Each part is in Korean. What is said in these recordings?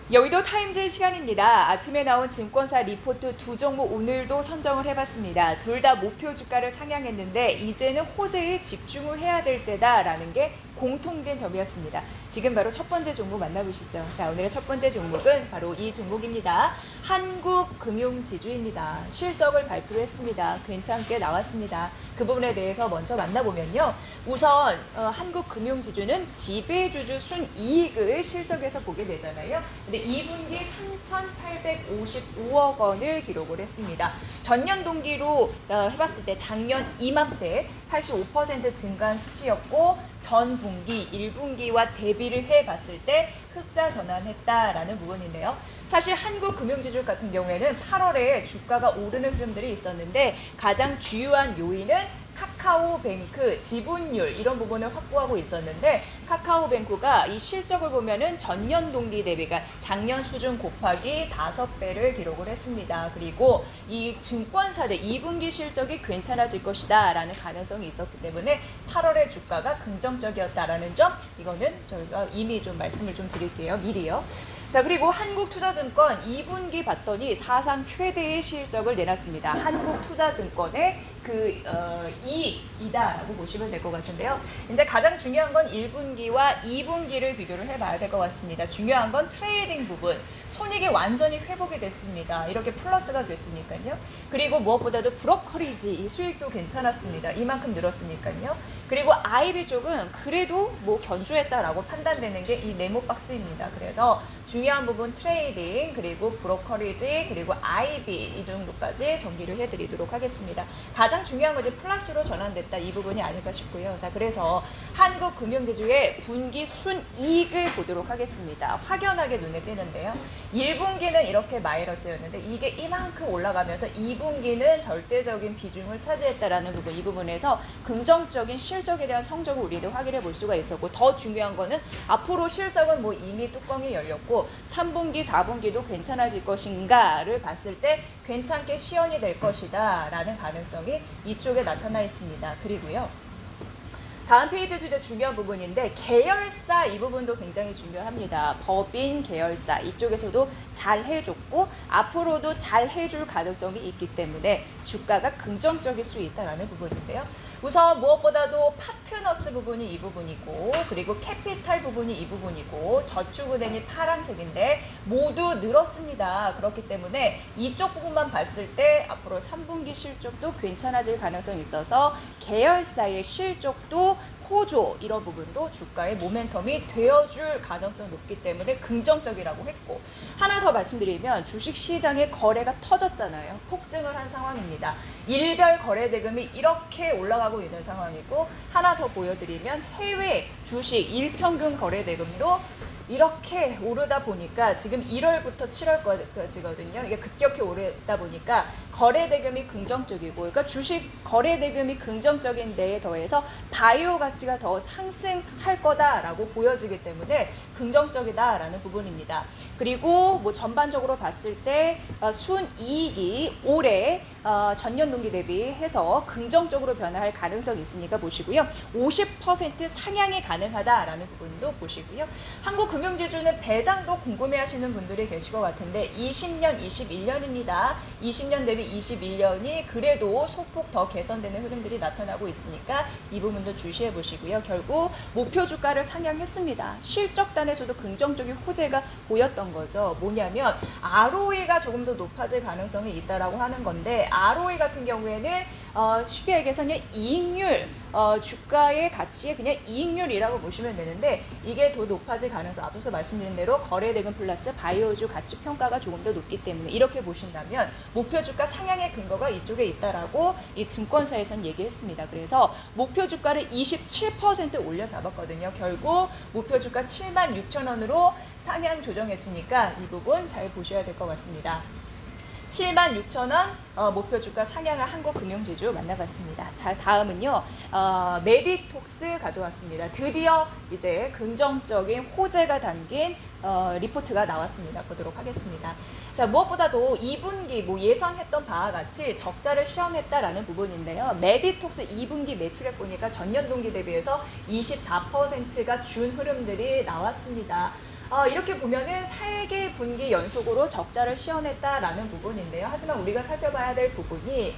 여의도 타임즈 시간입니다. 아침에 나온 증권사 리포트 두 종목 오늘도 선정을 해봤습니다. 둘 다 목표 주가를 상향했는데 이제는 호재에 집중을 해야 될 때다라는 게 공통된 점이었습니다. 지금 바로 첫 번째 종목 만나보시죠. 자, 오늘의 첫 번째 종목은 바로 이 종목입니다. 한국금융지주입니다. 실적을 발표했습니다. 괜찮게 나왔습니다. 그 부분에 대해서 먼저 만나보면요. 우선 한국금융지주는 지배주주 순이익을 실적에서 보게 되잖아요. 근데 2분기 3,855억 원을 기록을 했습니다. 전년 동기로 해봤을 때 작년 이맘때 85% 증가한 수치였고 전 분기 1분기와 대비를 해봤을 때 흑자 전환했다라는 부분인데요. 사실 한국금융지주 같은 경우에는 8월에 주가가 오르는 흐름들이 있었는데 가장 주요한 요인은 카카오뱅크 지분율 이런 부분을 확보하고 있었는데 카카오뱅크가 이 실적을 보면은 전년 동기 대비가 작년 수준 곱하기 5배를 기록을 했습니다. 그리고 이 증권사들 2분기 실적이 괜찮아질 것이다 라는 가능성이 있었기 때문에 8월의 주가가 긍정적이었다라는 점 이거는 저희가 이미 좀 말씀을 좀 드릴게요. 미리요. 자, 그리고 한국투자증권 2분기 봤더니 사상 최대의 실적을 내놨습니다. 한국투자증권의 이익이다라고 보시면 될 것 같은데요. 이제 가장 중요한 건 1분기와 2분기를 비교를 해봐야 될 것 같습니다. 중요한 건 트레이딩 부분. 손익이 완전히 회복이 됐습니다. 이렇게 플러스가 됐으니까요. 그리고 무엇보다도 브로커리지 이 수익도 괜찮았습니다. 이만큼 늘었으니까요. 그리고 IB 쪽은 그래도 뭐 견조했다라고 판단되는 게 이 네모 박스입니다. 그래서 중요한 부분 트레이딩 그리고 브로커리지 그리고 IB 이 정도까지 정리를 해드리도록 하겠습니다. 가장 중요한 것이 플러스로 전환됐다 이 부분이 아닐까 싶고요. 자, 그래서 한국금융지주의 분기 순이익을 보도록 하겠습니다. 확연하게 눈에 띄는데요. 1분기는 이렇게 마이너스였는데 이게 이만큼 올라가면서 2분기는 절대적인 비중을 차지했다라는 부분 이 부분에서 긍정적인 실적에 대한 성적을 우리도 확인해 볼 수가 있었고 더 중요한 거는 앞으로 실적은 뭐 이미 뚜껑이 열렸고 3분기 4분기도 괜찮아질 것인가를 봤을 때 괜찮게 시연이 될 것이다 라는 가능성이 이쪽에 나타나 있습니다. 그리고요. 다음 페이지도 중요한 부분인데 계열사 이 부분도 굉장히 중요합니다. 법인 계열사 이쪽에서도 잘 해줬고 앞으로도 잘 해줄 가능성이 있기 때문에 주가가 긍정적일 수 있다는 부분인데요. 우선 무엇보다도 파트너스 부분이 이 부분이고 그리고 캐피탈 부분이 이 부분이고 저축은행이 파란색인데 모두 늘었습니다. 그렇기 때문에 이쪽 부분만 봤을 때 앞으로 3분기 실적도 괜찮아질 가능성이 있어서 계열사의 실적도 호조 이런 부분도 주가의 모멘텀이 되어줄 가능성이 높기 때문에 긍정적이라고 했고 하나 더 말씀드리면 주식시장의 거래가 터졌잖아요. 폭증을 한 상황입니다. 일별 거래대금이 이렇게 올라가고 있는 상황이고 하나 더 보여드리면 해외 주식 일평균 거래대금도 이렇게 오르다 보니까 지금 1월부터 7월까지거든요. 이게 급격히 오르다 보니까 거래대금이 긍정적이고 그러니까 주식 거래대금이 긍정적인 데에 더해서 바이오 가치가 더 상승할 거다라고 보여지기 때문에 긍정적이다라는 부분입니다. 그리고 뭐 전반적으로 봤을 때 순이익이 올해 전년 동기 대비해서 긍정적으로 변화할 가능성이 있으니까 보시고요. 50% 상향이 가능하다라는 부분도 보시고요. 한국금융지주는 배당도 궁금해하시는 분들이 계실 것 같은데 20년, 21년입니다. 20년 대비 21년이 그래도 소폭 더 개선되는 흐름들이 나타나고 있으니까 이 부분도 주시해 보시고요. 결국 목표 주가를 상향했습니다. 실적단에서도 긍정적인 호재가 보였던 거죠. 뭐냐면 ROE가 조금 더 높아질 가능성이 있다라고 하는 건데 ROE 같은 경우에는 쉽게 얘기해서 그냥 이익률 주가의 가치에 그냥 이익률이라고 보시면 되는데 이게 더 높아질 가능성 앞서서 말씀드린 대로 거래대금 플러스 바이오주 가치 평가가 조금 더 높기 때문에 이렇게 보신다면 목표 주가 상향의 근거가 이쪽에 있다라고 이 증권사에서는 얘기했습니다. 그래서 목표 주가를 27% 올려 잡았거든요. 결국 목표 주가 76,000원으로 상향 조정했으니까 이 부분 잘 보셔야 될 것 같습니다. 76,000원 목표 주가 상향한 한국금융지주 만나봤습니다. 자, 다음은요. 메디톡스 가져왔습니다. 드디어 이제 긍정적인 호재가 담긴 리포트가 나왔습니다. 보도록 하겠습니다. 자, 무엇보다도 2분기 뭐 예상했던 바와 같이 적자를 시험했다라는 부분인데요. 메디톡스 2분기 매출액 보니까 전년 동기 대비해서 24%가 준 흐름들이 나왔습니다. 이렇게 보면은 4개 분기 연속으로 적자를 시현했다라는 부분인데요. 하지만 우리가 살펴봐야 될 부분이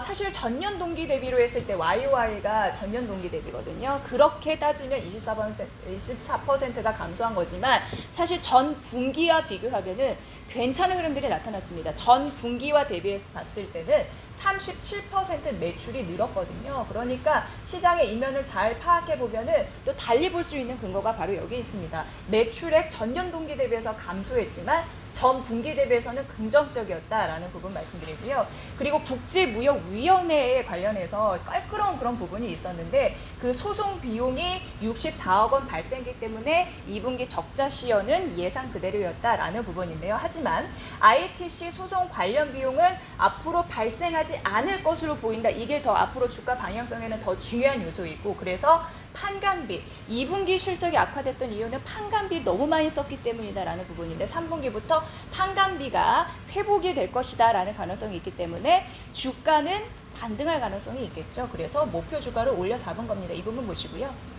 사실 전년 동기 대비로 했을 때 YOY가 전년 동기 대비거든요. 그렇게 따지면 24%가 감소한 거지만 사실 전 분기와 비교하면은 괜찮은 흐름들이 나타났습니다. 전 분기와 대비해 봤을 때는 37% 매출이 늘었거든요. 그러니까 시장의 이면을 잘 파악해 보면은 또 달리 볼 수 있는 근거가 바로 여기 있습니다. 매출액 전년 동기 대비해서 감소했지만 전 분기 대비해서는 긍정적이었다라는 부분 말씀드리고요. 그리고 국제무역위원회에 관련해서 껄끄러운 그런 부분이 있었는데 그 소송 비용이 64억 원 발생했기 때문에 2분기 적자 시현은 예상 그대로였다라는 부분인데요. 하지만 ITC 소송 관련 비용은 앞으로 발생하지 않을 것으로 보인다. 이게 더 앞으로 주가 방향성에는 더 중요한 요소이고 그래서 판관비, 2분기 실적이 악화됐던 이유는 판관비 너무 많이 썼기 때문이다라는 부분인데 3분기부터 판관비가 회복이 될 것이다라는 가능성이 있기 때문에 주가는 반등할 가능성이 있겠죠. 그래서 목표 주가를 올려 잡은 겁니다. 이 부분 보시고요.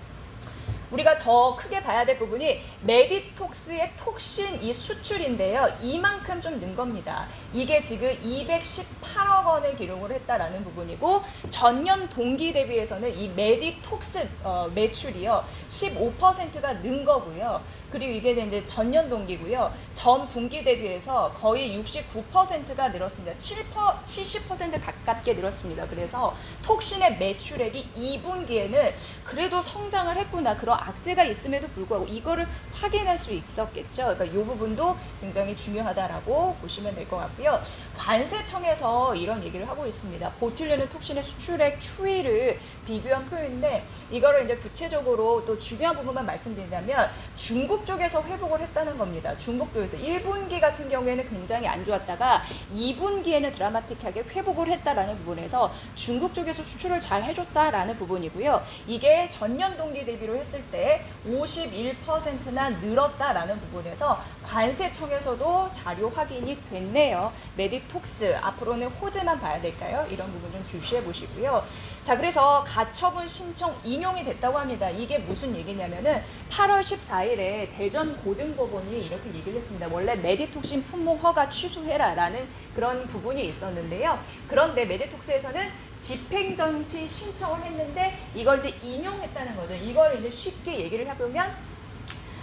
우리가 더 크게 봐야 될 부분이 메디톡스의 톡신 이 수출인데요. 이만큼 좀 는 겁니다. 이게 지금 218억 원을 기록을 했다라는 부분이고 전년 동기 대비해서는 이 메디톡스 매출이요. 15%가 는 거고요. 그리고 이게 이제 전년 동기고요. 전 분기 대비해서 거의 69%가 늘었습니다. 70% 가깝게 늘었습니다. 그래서 톡신의 매출액이 2분기에는 그래도 성장을 했구나. 그런 악재가 있음에도 불구하고 이거를 확인할 수 있었겠죠. 그러니까 이 부분도 굉장히 중요하다라고 보시면 될 것 같고요. 관세청에서 이런 얘기를 하고 있습니다. 보툴리는 톡신의 수출액 추이를 비교한 표인데 이거를 이제 구체적으로 또 중요한 부분만 말씀드린다면 중국 쪽에서 회복을 했다는 겁니다. 중국 쪽에서 1분기 같은 경우에는 굉장히 안 좋았다가 2분기에는 드라마틱하게 회복을 했다라는 부분에서 중국 쪽에서 수출을 잘 해줬다라는 부분이고요. 이게 전년 동기 대비로 했을 때 51%나 늘었다라는 부분에서 관세청에서도 자료 확인이 됐네요. 메디톡스 앞으로는 호재만 봐야 될까요? 이런 부분 좀 주시해 보시고요. 자, 그래서 가처분 신청 인용이 됐다고 합니다. 이게 무슨 얘기냐면은 8월 14일에 대전 고등법원이 이렇게 얘기를 했습니다. 원래 메디톡신 품목 허가 취소해라라는 그런 부분이 있었는데요. 그런데 메디톡스에서는 집행정지 신청을 했는데 이걸 이제 인용했다는 거죠. 이걸 이제 쉽게 얘기를 해보면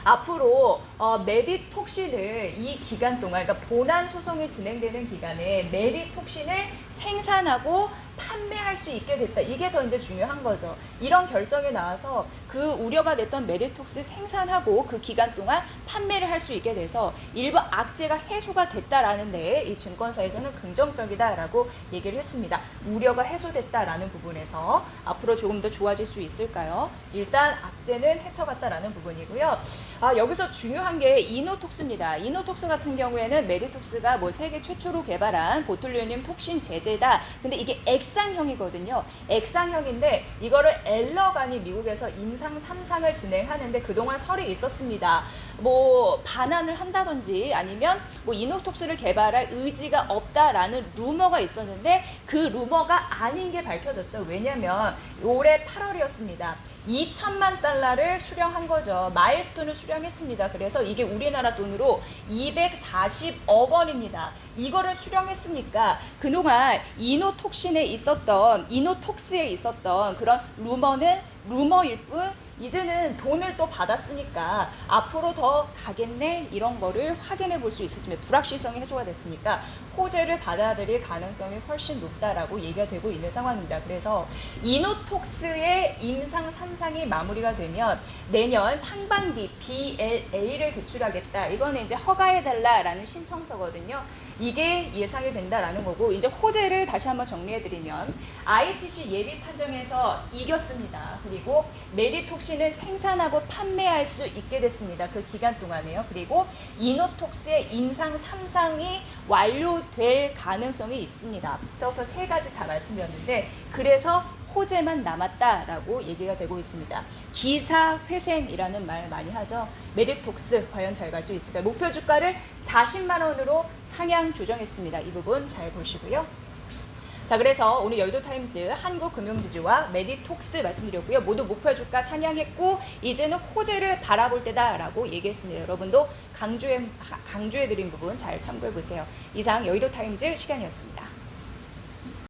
앞으로 메디톡신을 이 기간 동안, 그러니까 본안 소송이 진행되는 기간에 메디톡신을 생산하고 판매할 수 있게 됐다. 이게 더 이제 중요한 거죠. 이런 결정이 나와서 그 우려가 됐던 메디톡스 생산하고 그 기간 동안 판매를 할 수 있게 돼서 일부 악재가 해소가 됐다라는 데에 이 증권사에서는 긍정적이다라고 얘기를 했습니다. 우려가 해소됐다라는 부분에서 앞으로 조금 더 좋아질 수 있을까요? 일단 악재는 헤쳐갔다라는 부분이고요. 여기서 중요한 게 이노톡스입니다. 이노톡스 같은 경우에는 메디톡스가 뭐 세계 최초로 개발한 보툴리늄 톡신 제제다. 근데 이게 액상형이거든요. 액상형인데 이거를 엘러간이 미국에서 임상 3상을 진행하는데 그동안 설이 있었습니다. 뭐 반환을 한다든지 아니면 뭐 이노톡스를 개발할 의지가 없다라는 루머가 있었는데 그 루머가 아닌 게 밝혀졌죠. 왜냐면 올해 8월이었습니다. 2천만 달러를 수령한 거죠. 마일스톤을 수령했습니다. 그래서 이게 우리나라 돈으로 240억 원입니다. 이거를 수령했으니까 그동안 이노톡스에 있었던 그런 루머는 루머일 뿐 이제는 돈을 또 받았으니까 앞으로 더 가겠네 이런 거를 확인해 볼 수 있었으면 불확실성이 해소가 됐으니까 호재를 받아들일 가능성이 훨씬 높다라고 얘기가 되고 있는 상황입니다. 그래서 이노톡스의 임상 3상이 마무리가 되면 내년 상반기 BLA를 제출하겠다. 이거는 이제 허가해달라라는 신청서거든요. 이게 예상이 된다라는 거고 이제 호재를 다시 한번 정리해드리면 ITC 예비 판정에서 이겼습니다. 그리고 메디톡신을 생산하고 판매할 수 있게 됐습니다. 그 기간 동안에요. 그리고 이노톡스의 임상 3상이 완료될 가능성이 있습니다. 앞서서 세 가지 다 말씀드렸는데 그래서 호재만 남았다라고 얘기가 되고 있습니다. 기사회생이라는 말 많이 하죠. 메디톡스 과연 잘 갈 수 있을까요? 목표 주가를 40만 원으로 상향 조정했습니다. 이 부분 잘 보시고요. 자, 그래서 오늘 여의도타임즈 한국금융지주와 메디톡스 말씀드렸고요. 모두 목표 주가 상향했고 이제는 호재를 바라볼 때다라고 얘기했습니다. 여러분도 강조해드린 부분 잘 참고해보세요. 이상 여의도타임즈 시간이었습니다.